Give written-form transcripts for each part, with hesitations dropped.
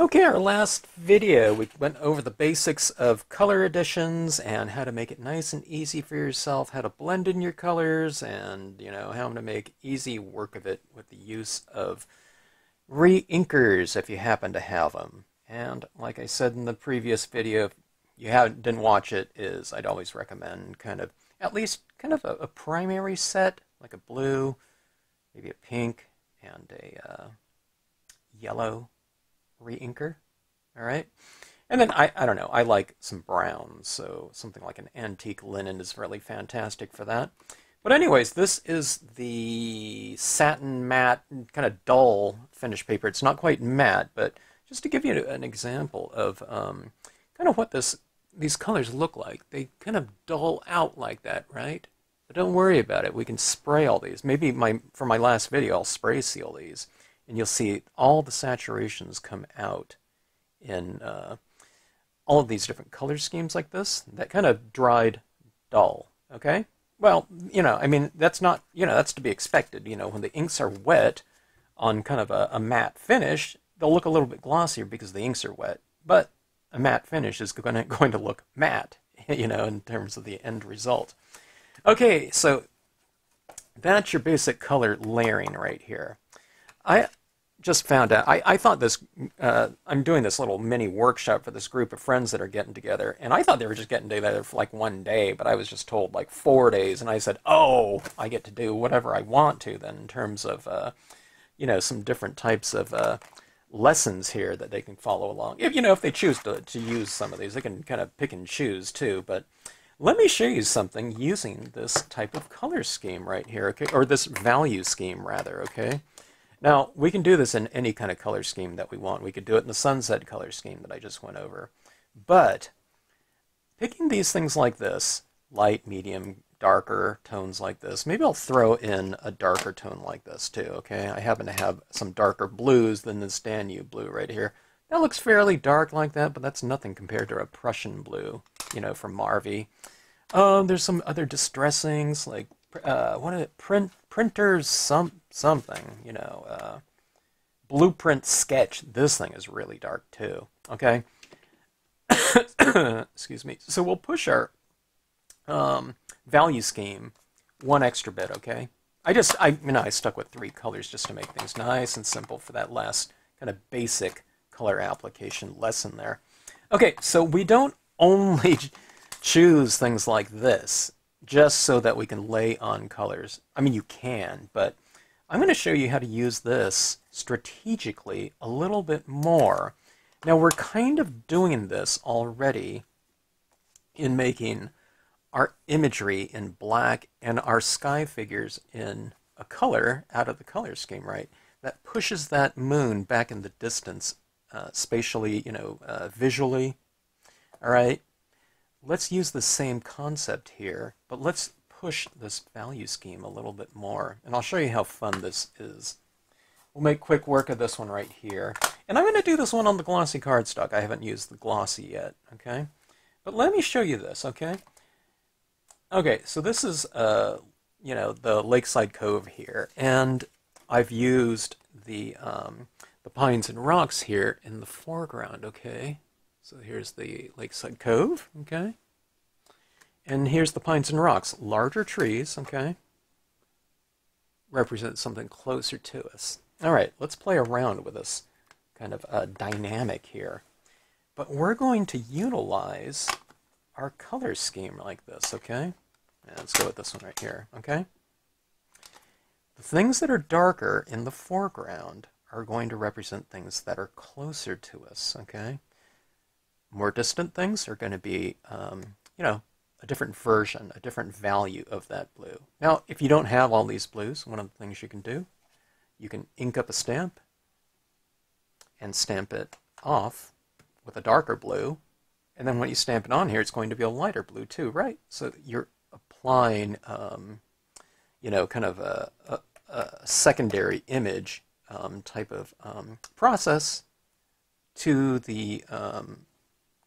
Okay, our last video, we went over the basics of color additions and how to make it nice and easy for yourself, how to blend in your colors, and, how to make easy work of it with the use of re-inkers if you happen to have them. And like I said in the previous video, if you didn't watch it, I'd always recommend at least a primary set, like a blue, maybe a pink, and a yellow re-inker. All right, and then I don't know, I like some browns, so something like an antique linen is really fantastic for that. But anyways, this is the satin matte, kind of dull finish paper. It's not quite matte, but just to give you an example of kind of what these colors look like. They kind of dull out like that, right? But don't worry about it. We can spray all these. Maybe for my last video, I'll spray seal these, and you'll see all the saturations come out in all of these different color schemes like this. That kind of dried dull, okay? Well, I mean, that's not, that's to be expected. When the inks are wet on kind of a matte finish, they'll look a little bit glossier because the inks are wet. But a matte finish is going to look matte, in terms of the end result. Okay, so that's your basic color layering right here. I just found out, I thought this, I'm doing this little mini workshop for this group of friends that are getting together, and I thought they were just getting together for like one day, but I was just told like 4 days, and I said, oh, I get to do whatever I want to then in terms of, some different types of lessons here that they can follow along. If they choose to use some of these, they can kind of pick and choose too, but let me show you something using this type of color scheme right here, okay, or this value scheme rather, okay? Now, we can do this in any kind of color scheme that we want. We could do it in the sunset color scheme that I just went over. But picking these things like this, light, medium, darker tones like this, maybe I'll throw in a darker tone like this too, okay? I happen to have some darker blues than this Danube Blue right here. That looks fairly dark like that, but that's nothing compared to a Prussian Blue, from Marvy. There's some other distressings, like what is it? Printers something, Blueprint Sketch. This thing is really dark too. Okay. Excuse me. So we'll push our value scheme one extra bit. Okay. I stuck with 3 colors just to make things nice and simple for that last kind of basic color application lesson there. Okay. So we don't only choose things like this just so that we can lay on colors. I mean, you can, but I'm going to show you how to use this strategically a little bit more. Now, we're kind of doing this already in making our imagery in black and our sky figures in a color out of the color scheme, right? That pushes that moon back in the distance spatially, visually, all right? Let's use the same concept here, but let's push this value scheme a little bit more, and I'll show you how fun this is. We'll make quick work of this one right here, and I'm going to do this one on the glossy cardstock. I haven't used the glossy yet, okay? But let me show you this, okay? Okay, so this is, the Lakeside Cove here, and I've used the pines and rocks here in the foreground, okay? So here's the Lakeside Cove, okay? And here's the pines and rocks, larger trees, okay? Represent something closer to us. All right, let's play around with this kind of dynamic here. But we're going to utilize our color scheme like this, okay? And let's go with this one right here, okay? The things that are darker in the foreground are going to represent things that are closer to us, okay? More distant things are going to be, a different version, a different value of that blue. Now, if you don't have all these blues, one of the things you can do, you can ink up a stamp and stamp it off with a darker blue, and then when you stamp it on here, it's going to be a lighter blue too, right? So you're applying, kind of a secondary image type of process to the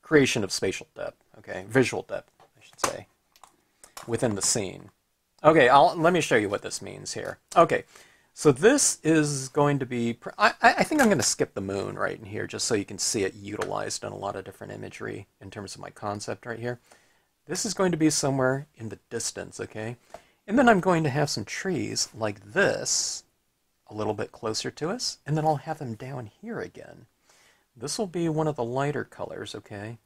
creation of spatial depth, okay, visual depth, I should say, within the scene. Okay, let me show you what this means here. Okay, So this is going to be, I think I'm going to skip the moon right in here just so you can see it utilized in a lot of different imagery in terms of my concept right here. This is going to be somewhere in the distance, okay? And then I'm going to have some trees like this a little bit closer to us, and then I'll have them down here again. This will be one of the lighter colors, okay?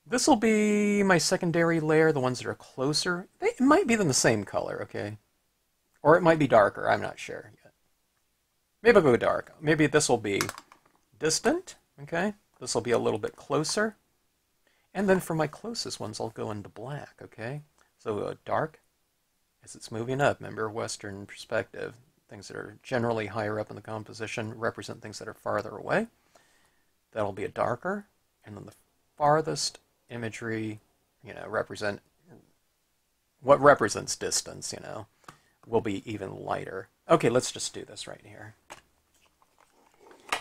This will be my secondary layer, the ones that are closer. It might be the same color, okay? Or it might be darker, I'm not sure yet. Maybe I'll go dark. Maybe this will be distant, okay? This will be a little bit closer. And then for my closest ones, I'll go into black, okay? So dark, as it's moving up, remember Western perspective. Things that are generally higher up in the composition represent things that are farther away. That'll be a darker. And then the farthest imagery, represent what represents distance, will be even lighter. Okay, let's just do this right here.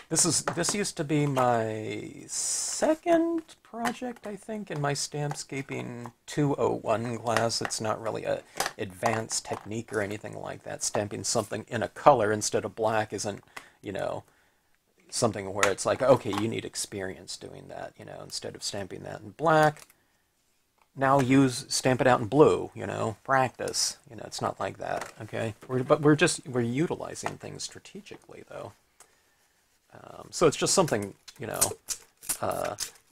This used to be my second project, I think, in my Stampscaping 201 class. It's not really a advanced technique or anything like that. Stamping something in a color instead of black isn't, something where it's like, okay, you need experience doing that, instead of stamping that in black. Now stamp it out in blue, practice. It's not like that, okay? But we're utilizing things strategically, though. So it's just something,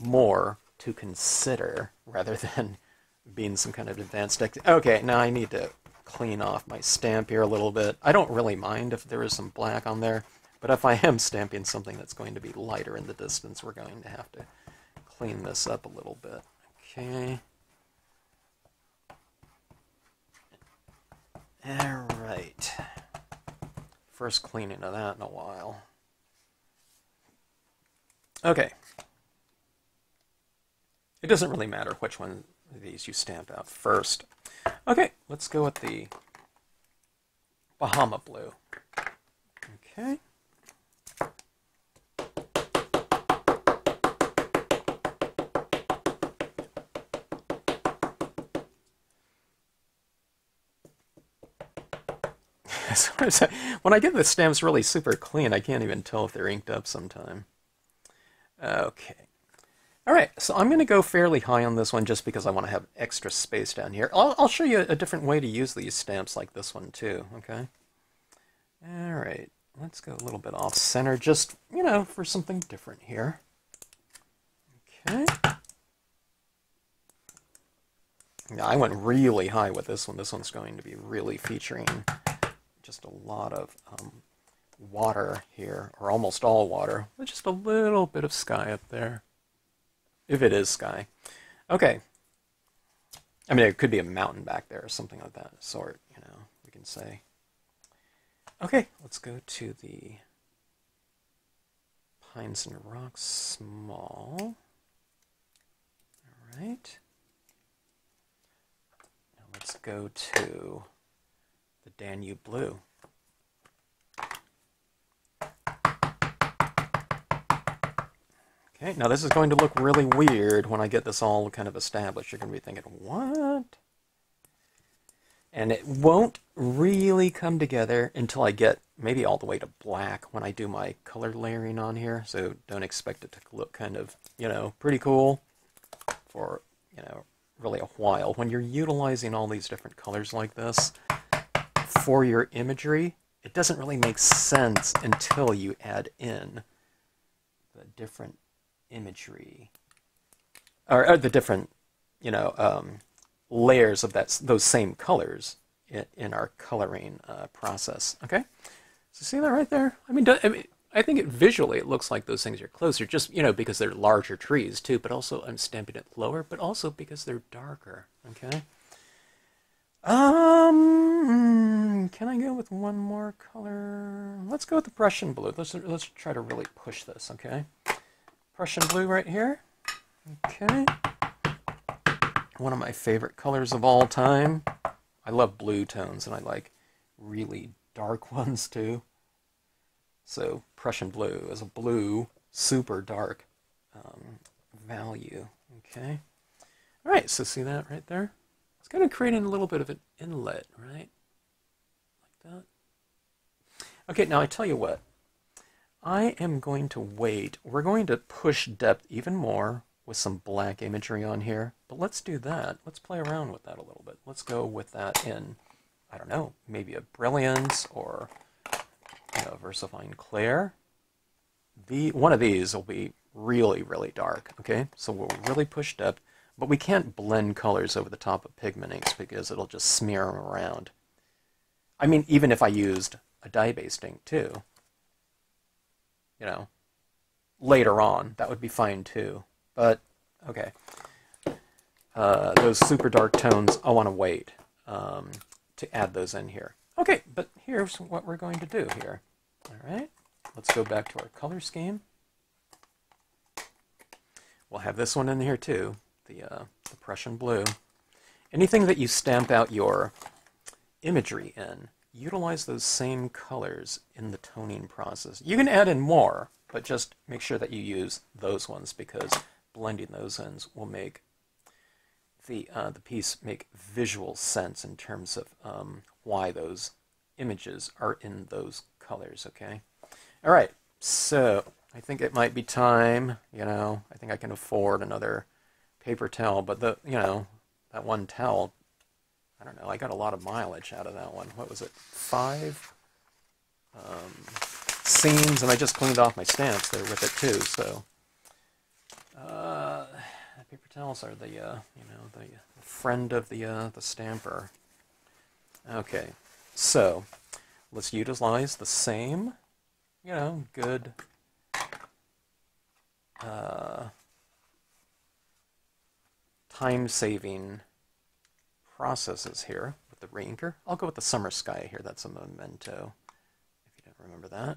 more to consider rather than being some kind of advanced technique. Okay, now I need to clean off my stamp here a little bit. I don't really mind if there is some black on there, but if I am stamping something that's going to be lighter in the distance, we're going to have to clean this up a little bit. Okay. All right. First cleaning of that in a while. Okay. It doesn't really matter which one of these you stamp out first. Okay, let's go with the Bahama Blue. Okay. When I get the stamps really super clean, I can't even tell if they're inked up sometime. Okay. All right, so I'm going to go fairly high on this one just because I want to have extra space down here. I'll show you a different way to use these stamps like this one too, okay? All right, let's go a little bit off center just, for something different here. Okay. Now, I went really high with this one. This one's going to be really featuring just a lot of water here, or almost all water, with just a little bit of sky up there. If it is sky. Okay. I mean, it could be a mountain back there or something like that sort, we can say. Okay, let's go to the Pines and Rocks small. All right. Now let's go to the Danube Blue. Okay, now this is going to look really weird when I get this all kind of established. You're going to be thinking, what? And it won't really come together until I get maybe all the way to black when I do my color layering on here. So don't expect it to look kind of, pretty cool for, really a while. When you're utilizing all these different colors like this for your imagery, it doesn't really make sense until you add in the different imagery or the different layers of those same colors in our coloring process. Okay, so see that right there? I mean, I think visually it looks like those things are closer, just because they're larger trees too, but also I'm stamping it lower, but also because they're darker. Okay. Can I go with one more color? Let's go with the Prussian Blue. Let's try to really push this. Okay. Prussian Blue right here. Okay. One of my favorite colors of all time. I love blue tones, and I like really dark ones too. So Prussian Blue is a blue, super dark value. Okay. All right, so see that right there? It's kind of creating a little bit of an inlet, right? Like Okay, now I tell you what. I am going to wait. We're going to push depth even more with some black imagery on here. But let's do that. Let's play around with that a little bit. Let's go with that in, I don't know, maybe a brilliance or versifying clear. One of these will be really, really dark, okay? So we'll really push depth, but we can't blend colors over the top of pigment inks because it'll just smear them around. I mean, even if I used a dye-based ink too, later on, that would be fine too. But, okay. Those super dark tones, I want to wait to add those in here. Okay, but here's what we're going to do here. All right, let's go back to our color scheme. We'll have this one in here too, the Prussian Blue. Anything that you stamp out your imagery in, utilize those same colors in the toning process. You can add in more, but just make sure that you use those ones because blending those in will make the piece make visual sense in terms of why those images are in those colors, okay? All right, so I think it might be time, I think I can afford another paper towel, but that one towel, I don't know, I got a lot of mileage out of that one. What was it, 5 seams, and I just cleaned off my stamps there with it too, so paper towels are the the friend of the stamper. Okay, so let's utilize the same good time-saving processes here with the reinker. I'll go with the summer sky here. That's a Memento, if you don't remember that.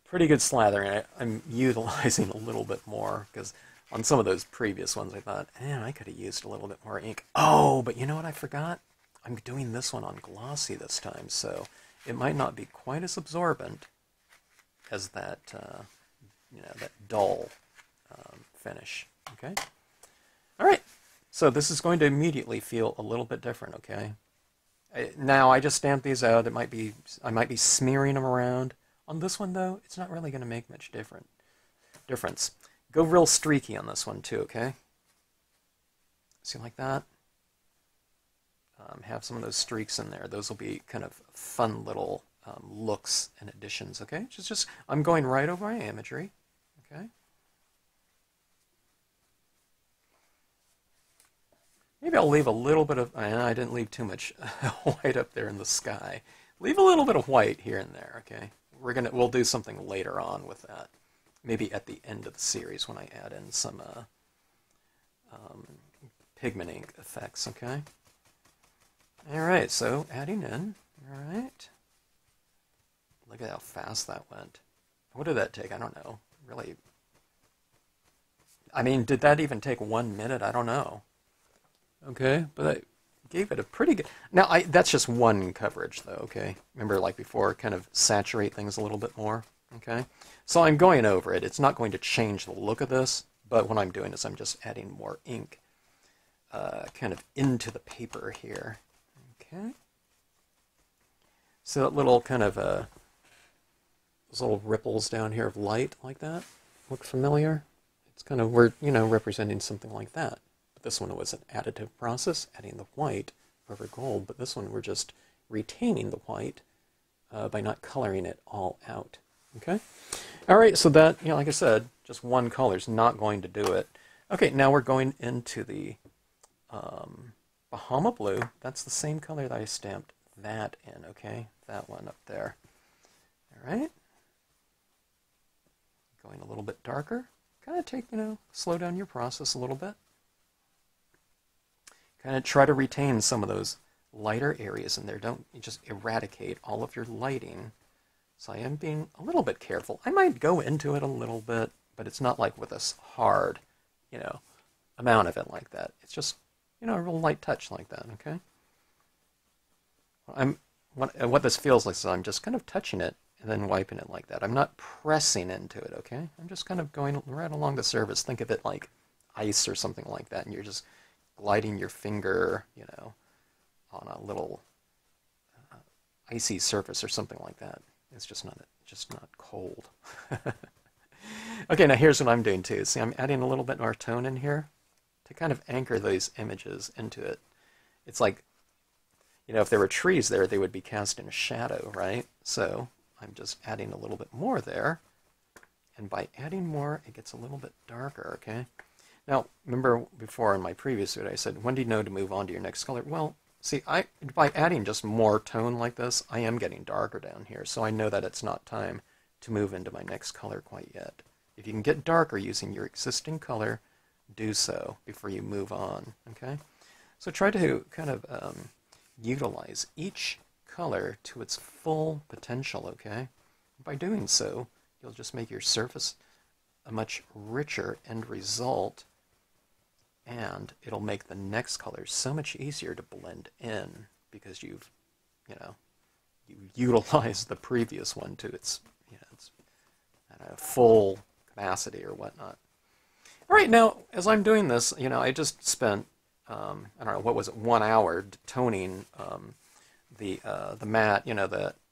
Pretty good slathering. I'm utilizing a little bit more because on some of those previous ones I thought, man, I could have used a little bit more ink. Oh, but you know what I forgot? I'm doing this one on glossy this time, so it might not be quite as absorbent as that, that dull finish. Okay. All right. So this is going to immediately feel a little bit different. Okay. Now I just stamped these out. I might be smearing them around. On this one though, it's not really going to make much difference. Go real streaky on this one too. Okay. See, like that. Have some of those streaks in there. Those will be kind of fun little looks and additions, okay? Just I'm going right over my imagery, okay? Maybe I'll leave a little bit of, I didn't leave too much white up there in the sky. Leave a little bit of white here and there, okay? We'll do something later on with that. Maybe at the end of the series when I add in some pigment ink effects, okay? All right, so adding in, all right. Look at how fast that went. What did that take? I don't know. Really, I mean, did that even take 1 minute? I don't know. Okay, but I gave it a pretty good... Now, that's just one coverage, though, okay? Remember, like before, kind of saturate things a little bit more, okay? So I'm going over it. It's not going to change the look of this, but what I'm doing is I'm just adding more ink kind of into the paper here. Okay. So that little kind of those little ripples down here of light like that look familiar. It's kind of, we're representing something like that. But this one was an additive process, adding the white over gold. But this one we're just retaining the white by not coloring it all out. Okay. All right. So that, like I said, just one color is not going to do it. Okay. Now we're going into the Bahama Blue. That's the same color that I stamped that in, okay? That one up there. All right. Going a little bit darker. Kind of take, slow down your process a little bit. Kind of try to retain some of those lighter areas in there. Don't just eradicate all of your lighting. So I am being a little bit careful. I might go into it a little bit, but it's not like with a hard, amount of it like that. It's just, a real light touch like that, okay? What this feels like is I'm just kind of touching it and then wiping it like that. I'm not pressing into it, okay? I'm just kind of going right along the surface. Think of it like ice or something like that, and you're just gliding your finger, on a little icy surface or something like that. It's just not cold. Okay, now here's what I'm doing too. See, I'm adding a little bit more tone in here to kind of anchor those images into it. It's like, you know, if there were trees there, they would be cast in a shadow, right? So I'm just adding a little bit more there. And by adding more, it gets a little bit darker, okay? Now, remember before in my previous video, I said, when do you know to move on to your next color? Well, see, by adding just more tone like this, I am getting darker down here. So I know that it's not time to move into my next color quite yet. If you can get darker using your existing color, do so before you move on, okay? So try to kind of utilize each color to its full potential, okay? By doing so, you'll just make your surface a much richer end result, and it'll make the next color so much easier to blend in because you've, you utilized the previous one to its, its I don't know, full capacity or whatnot. All right, now, as I'm doing this, I just spent, I don't know, what was it, 1 hour toning the matte,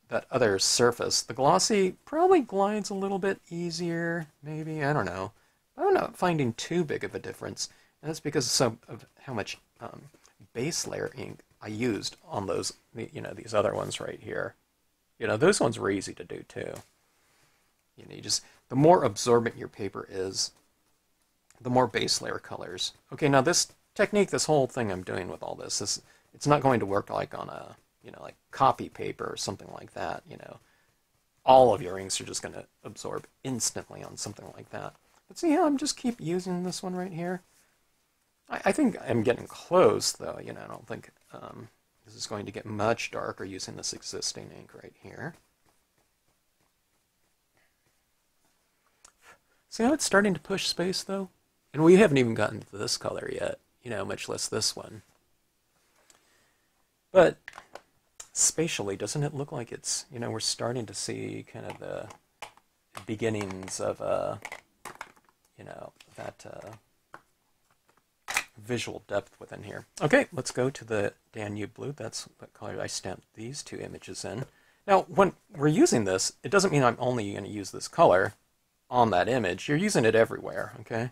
that other surface. The glossy probably glides a little bit easier, maybe, I don't know. I'm not finding too big of a difference, and that's because of how much base layer ink I used on those, these other ones right here. Those ones were easy to do too. The more absorbent your paper is, the more base layer colors. Okay, now this technique, this whole thing I'm doing with all this, it's not going to work like on a, like copy paper or something like that, All of your inks are just going to absorb instantly on something like that. But see, I'm just keep using this one right here. I think I'm getting close, though, I don't think this is going to get much darker using this existing ink right here. See how it's starting to push space, though? And we haven't even gotten to this color yet, much less this one. But spatially, doesn't it look like it's, we're starting to see kind of the beginnings of, that visual depth within here. Okay, let's go to the Danube Blue. That's what color I stamped these two images in. Now, when we're using this, it doesn't mean I'm only going to use this color on that image. You're using it everywhere, okay?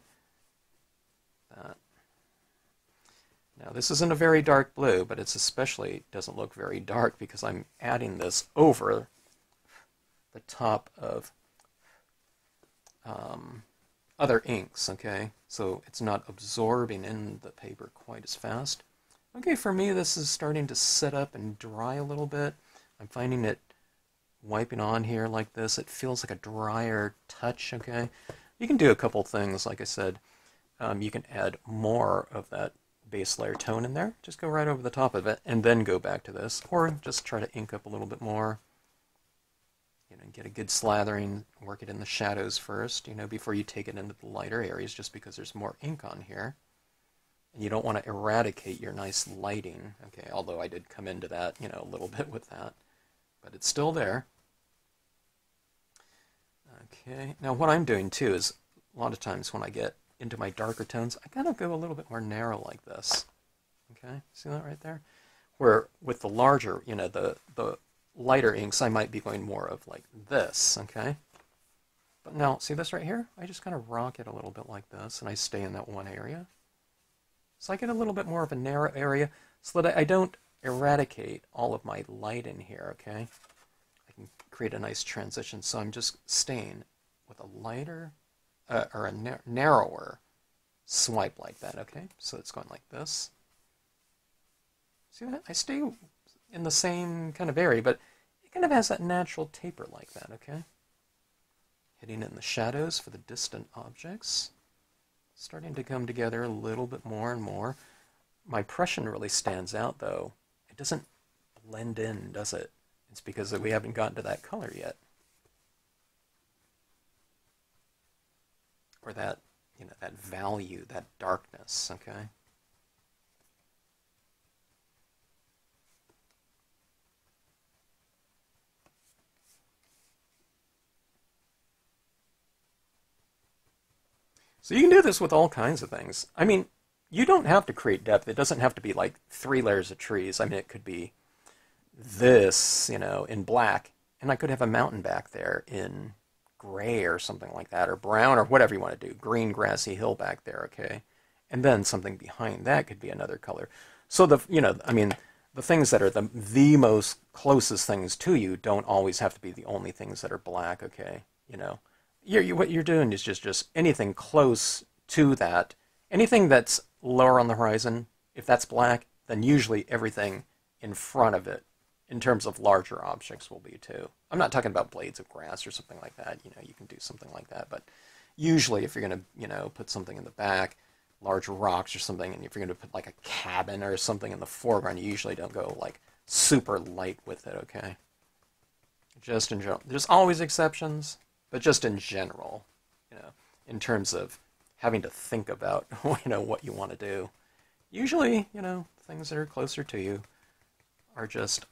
Now, this isn't a very dark blue, but it's especially doesn't look very dark because I'm adding this over the top of other inks, okay? So it's not absorbing in the paper quite as fast. Okay, for me, this is starting to set up and dry a little bit. I'm finding it wiping on here like this. It feels like a drier touch, okay? You can do a couple things, like I said. You can add more of that base layer tone in there. Just go right over the top of it and then go back to this. Or just try to ink up a little bit more. Get a good slathering, work it in the shadows first, before you take it into the lighter areas, just because there's more ink on here. And you don't want to eradicate your nice lighting, okay? Although I did come into that, a little bit with that. But it's still there. Okay, now what I'm doing too is, a lot of times when I get into my darker tones, I kind of go a little bit more narrow like this. Okay, see that right there? Where with the larger, the lighter inks, I might be going more of like this, okay? But now, see this right here? I just kind of rock it a little bit like this, and I stay in that one area. So I get a little bit more of a narrow area, so that I don't eradicate all of my light in here, okay? I can create a nice transition, so I'm just staying with a lighter, or a narrower swipe like that, okay? So it's going like this. See that? I stay in the same kind of area, but it kind of has that natural taper like that, okay? Hitting in the shadows for the distant objects. Starting to come together a little bit more and more. My Prussian really stands out, though. It doesn't blend in, does it? It's because we haven't gotten to that color yet. Or that, that value, that darkness, okay? So you can do this with all kinds of things. I mean, you don't have to create depth. It doesn't have to be like 3 layers of trees. I mean, it could be this, you know, in black, and I could have a mountain back there in gray or something like that, or brown, or whatever you want to do, green grassy hill back there, okay? And then something behind that could be another color. So the, you know, I mean, the things that are the most closest things to you don't always have to be the only things that are black, okay? You know, what you're doing is just anything close to that, anything that's lower on the horizon, if that's black, then usually everything in front of it, in terms of larger objects, will be too. I'm not talking about blades of grass or something like that. You know, you can do something like that, but usually if you're going to, you know, put something in the back, large rocks or something, and if you're going to put like a cabin or something in the foreground, you usually don't go like super light with it, okay? Just in general. There's always exceptions, but just in general, you know, in terms of having to think about, you know, what you want to do. Usually, you know, things that are closer to you are just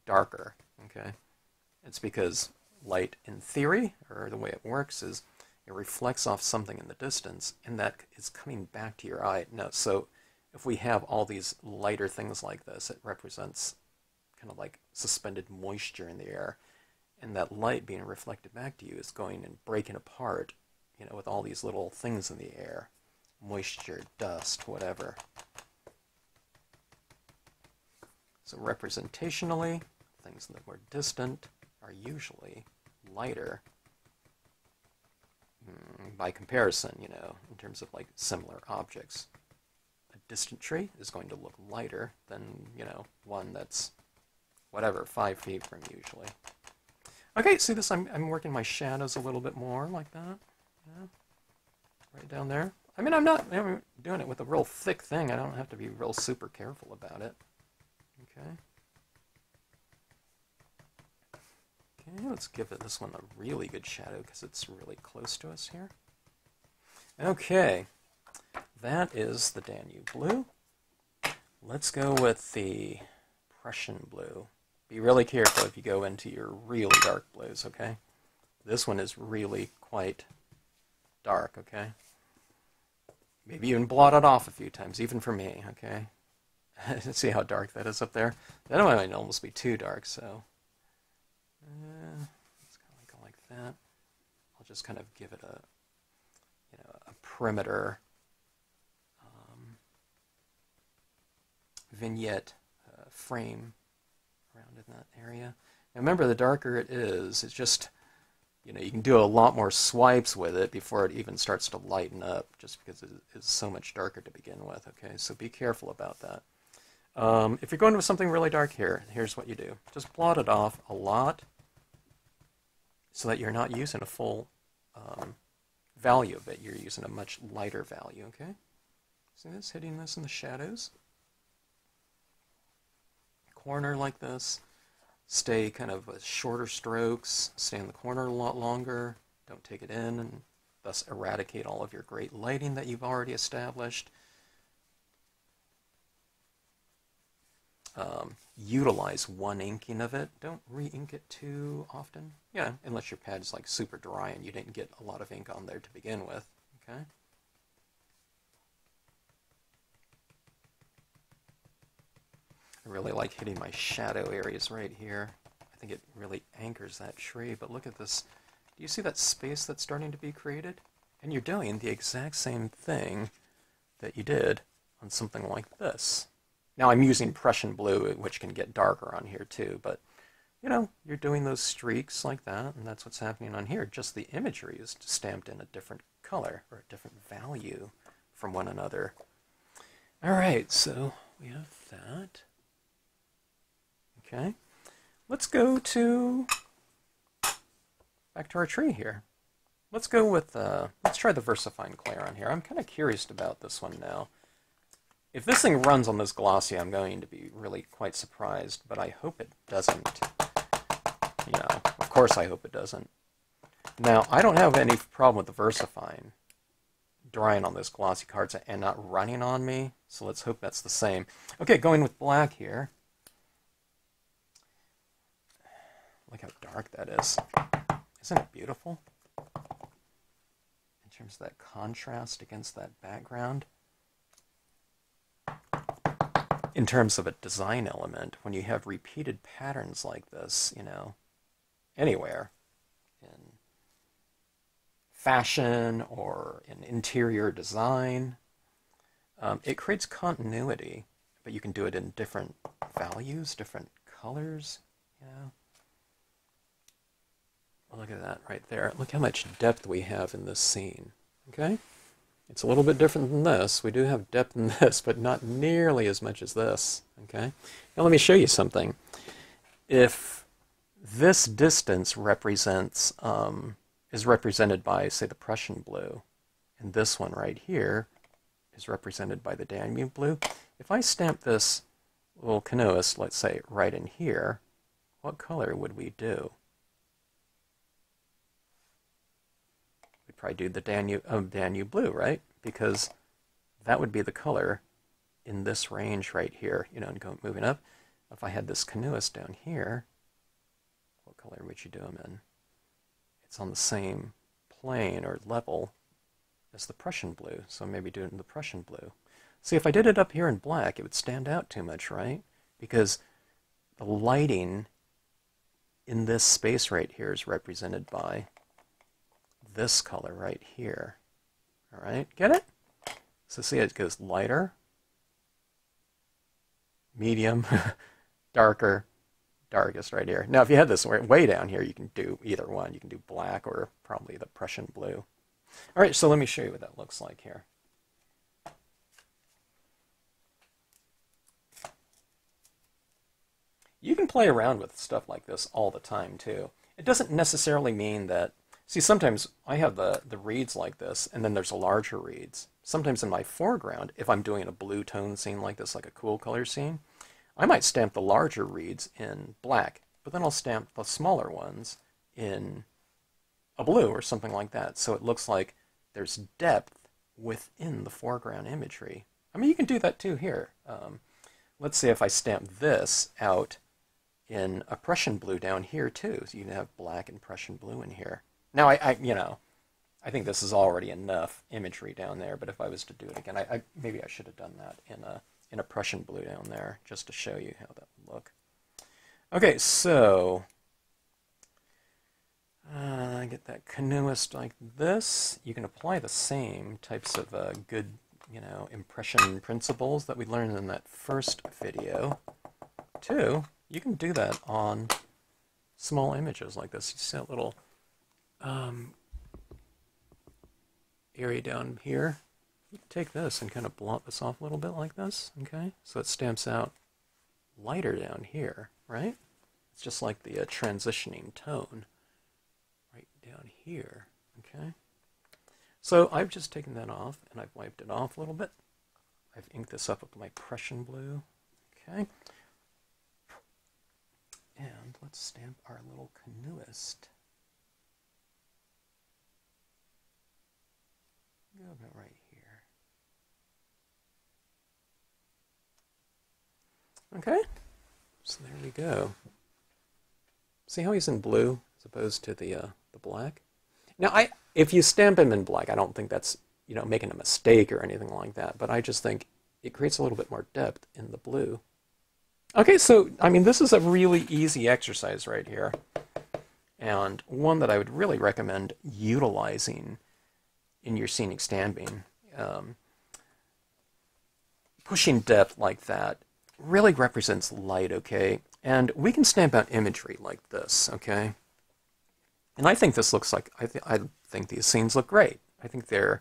darker, okay? It's because light, in theory, or the way it works, is it reflects off something in the distance, and that is coming back to your eye. No, so if we have all these lighter things like this, it represents kind of like suspended moisture in the air, and that light being reflected back to you is going and breaking apart, you know, with all these little things in the air, moisture, dust, whatever. So representationally, things that were distant are usually lighter by comparison, you know, in terms of like similar objects. A distant tree is going to look lighter than, you know, one that's, whatever, 5 feet from usually. Okay, see this? I'm working my shadows a little bit more like that. Yeah. Right down there. I mean, I'm doing it with a real thick thing. I don't have to be real super careful about it. Okay. Okay, let's give this one a really good shadow because it's really close to us here. Okay, that is the Danube Blue. Let's go with the Prussian Blue. Be really careful if you go into your really dark blues, okay? This one is really quite dark, okay? Maybe even blot it off a few times, even for me, okay? See how dark that is up there? That might almost be too dark, so... let's kind of go like that. I'll just kind of give it a, you know, a perimeter vignette frame around in that area. Now remember, the darker it is, it's just, you know, you can do a lot more swipes with it before it even starts to lighten up, just because it is so much darker to begin with, okay? So be careful about that. If you're going with something really dark here, here's what you do. Just blot it off a lot so that you're not using a full value of it. You're using a much lighter value, okay? See this? Hitting this in the shadows. Corner like this. Stay kind of with shorter strokes. Stay in the corner a lot longer. Don't take it in and thus eradicate all of your great lighting that you've already established. Utilize one inking of it. Don't re-ink it too often. Yeah, unless your pad's like super dry and you didn't get a lot of ink on there to begin with. Okay. I really like hitting my shadow areas right here. I think it really anchors that tree. But look at this. Do you see that space that's starting to be created? And you're doing the exact same thing that you did on something like this. Now I'm using Prussian Blue, which can get darker on here too, but you know, you're doing those streaks like that, and that's what's happening on here. Just the imagery is stamped in a different color or a different value from one another. All right, so we have that. Okay, let's go to back to our tree here. Let's go with let's try the VersaFine Clay on here. I'm kind of curious about this one now. If this thing runs on this glossy, I'm going to be really quite surprised, but I hope it doesn't. You know, of course I hope it doesn't. Now, I don't have any problem with the VersaFine drying on this glossy cards and not running on me, so let's hope that's the same. Okay, going with black here. Look how dark that is. Isn't it beautiful? In terms of that contrast against that background. in terms of a design element, when you have repeated patterns like this, you know, anywhere in fashion or in interior design, it creates continuity, but you can do it in different values, different colors, you know. Look at that right there. Look how much depth we have in this scene, okay? It's a little bit different than this. We do have depth in this, but not nearly as much as this, okay? Now let me show you something. If this distance represents, is represented by, say, the Prussian blue, and this one right here is represented by the Danube blue, if I stamp this little canoeist, let's say, right in here, what color would we do? We'd probably do the Danube blue, right? Because that would be the color in this range right here, you know, and moving up. If I had this canoeist down here, what color would you do him in? It's on the same plane or level as the Prussian blue, so maybe do it in the Prussian blue. See, if I did it up here in black, it would stand out too much, right? Because the lighting in this space right here is represented by this color right here. All right, get it? So see, it goes lighter, medium, darker, darkest right here. Now, if you had this way down here, you can do either one. You can do black or probably the Prussian blue. All right, so let me show you what that looks like here. You can play around with stuff like this all the time, too. It doesn't necessarily mean that... See, sometimes I have the reeds like this, and then there's a larger reeds. Sometimes in my foreground, if I'm doing a blue tone scene like this, like a cool color scene, I might stamp the larger reeds in black, but then I'll stamp the smaller ones in a blue or something like that. So it looks like there's depth within the foreground imagery. I mean, you can do that too here. Let's say if I stamp this out in a Prussian blue down here too, so you can have black and Prussian blue in here. Now, you know, I think this is already enough imagery down there, but if I was to do it again, maybe I should have done that in a Prussian blue down there, just to show you how that would look. Okay, so get that canoeist like this. You can apply the same types of good, you know, impression principles that we learned in that first video, too. You can do that on small images like this. You see that little area down here? You can take this and kind of blot this off a little bit like this, okay? So it stamps out lighter down here, right? It's just like the transitioning tone right down here, okay? So I've just taken that off, and I've wiped it off a little bit. I've inked this up with my Prussian blue, okay? And let's stamp our little canoeist. Go about right here. Okay, so there we go. See how he's in blue as opposed to the black? Now, if you stamp him in black, I don't think that's, you know, making a mistake or anything like that, but I just think it creates a little bit more depth in the blue. Okay, so, I mean, this is a really easy exercise right here, and one that I would really recommend utilizing in your scenic stamping. Pushing depth like that really represents light, okay? And we can stamp out imagery like this, okay? And I think this looks like, I think these scenes look great. I think they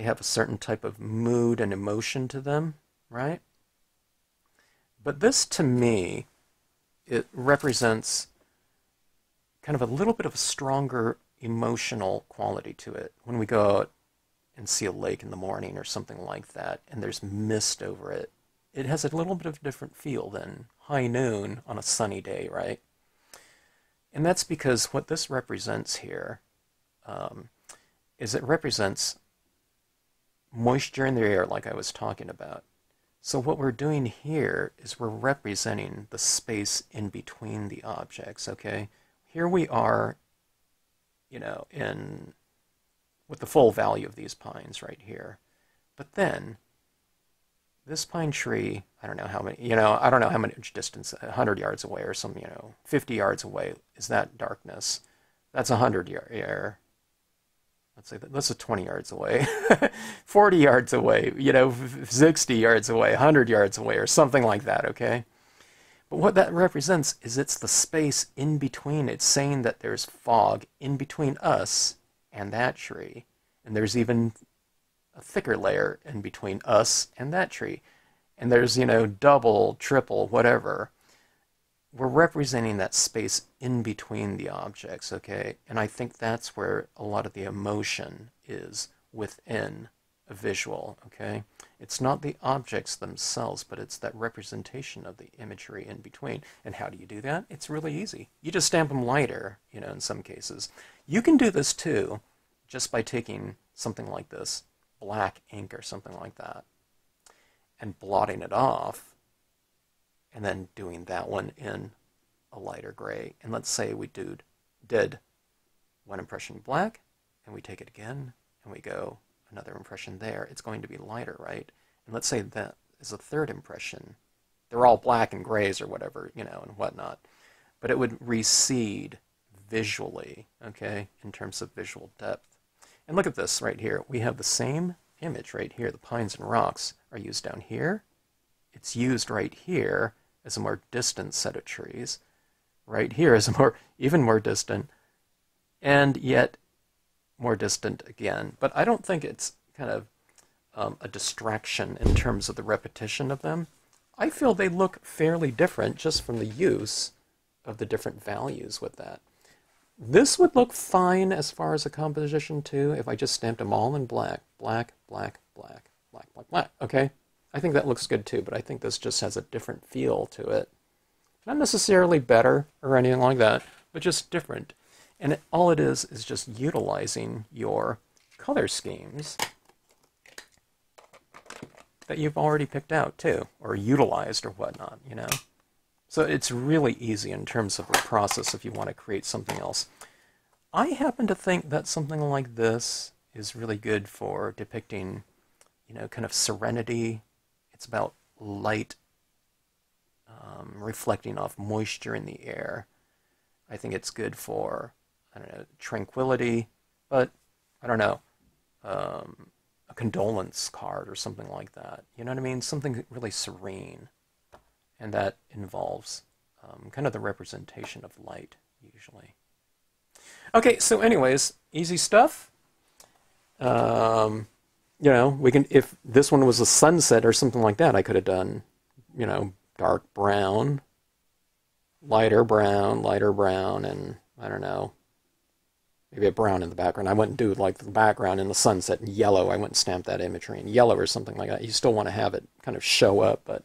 have a certain type of mood and emotion to them, right? But this, to me, it represents kind of a little bit of a stronger emotional quality to it. When we go out and see a lake in the morning or something like that, and there's mist over it, it has a little bit of a different feel than high noon on a sunny day, right? And that's because what this represents here is it represents moisture in the air, like I was talking about. So what we're doing here is we're representing the space in between the objects, okay? Here we are, you know, with the full value of these pines right here. But then this pine tree, I don't know how many, I don't know how much distance, 100 yards away or some, 50 yards away is that darkness. That's 100 yards. Let's say that's 20 yards away, 40 yards away, 60 yards away, 100 yards away, or something like that, okay? But what that represents is it's the space in between. It's saying that there's fog in between us and that tree. And there's even a thicker layer in between us and that tree. And there's, double, triple, whatever. We're representing that space in between the objects, okay? And I think that's where a lot of the emotion is within a visual, okay? It's not the objects themselves, but it's that representation of the imagery in between. And how do you do that? It's really easy. You just stamp them lighter, in some cases. You can do this too, just by taking something like this, black ink or something like that, and blotting it off, and then doing that one in a lighter gray. And let's say we did one impression black, and we take it again, and we go another impression there. It's going to be lighter, right? And let's say that is a third impression. They're all black and grays or whatever, and whatnot. But it would recede visually, okay, in terms of visual depth. And look at this right here. We have the same image right here. The pines and rocks are used down here. It's used right here as a more distant set of trees. Right here is even more distant, and yet more distant again. But I don't think it's kind of a distraction in terms of the repetition of them. I feel they look fairly different just from the use of the different values with that. This would look fine as far as a composition too if I just stamped them all in black. Black, black, black, black, black, black. Okay? I think that looks good too, but I think this just has a different feel to it. Not necessarily better or anything like that, but just different. And all it is just utilizing your color schemes that you've already picked out too, or utilized or whatnot, So it's really easy in terms of the process if you want to create something else. I happen to think that something like this is really good for depicting, kind of serenity. It's about light reflecting off moisture in the air. I think it's good for, tranquility, but I don't know, a condolence card or something like that. You know what I mean? Something really serene. And that involves kind of the representation of light, usually. Okay, so anyways, easy stuff. We can, if this one was a sunset or something like that, I could have done, dark brown, lighter brown, and I don't know, maybe a brown in the background. I wouldn't do like the background in the sunset in yellow. I wouldn't stamp that imagery in yellow or something like that. You still want to have it kind of show up, but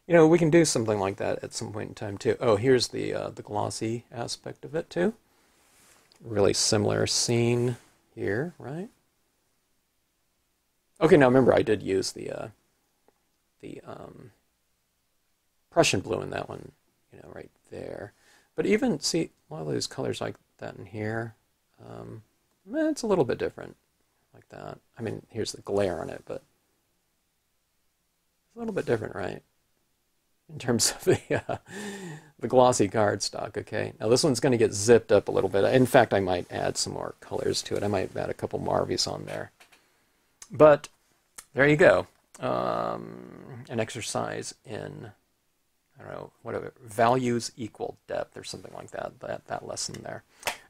we can do something like that at some point in time too. Oh, here's the glossy aspect of it too. Really similar scene here, right? Okay, now remember I did use the Prussian blue in that one, right there. But even, see, a lot of those colors like that in here, it's a little bit different, like that. I mean, here's the glare on it, but it's a little bit different, right? In terms of the glossy cardstock, okay? Now this one's going to get zipped up a little bit. In fact, I might add some more colors to it. I might add a couple Marvys on there. But there you go. An exercise in, I don't know, whatever, values equal depth or something like that, that lesson there.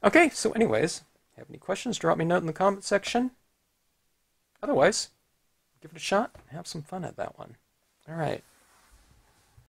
Okay, so anyways, have any questions, drop me a note in the comment section. Otherwise, give it a shot and have some fun at that one. All right.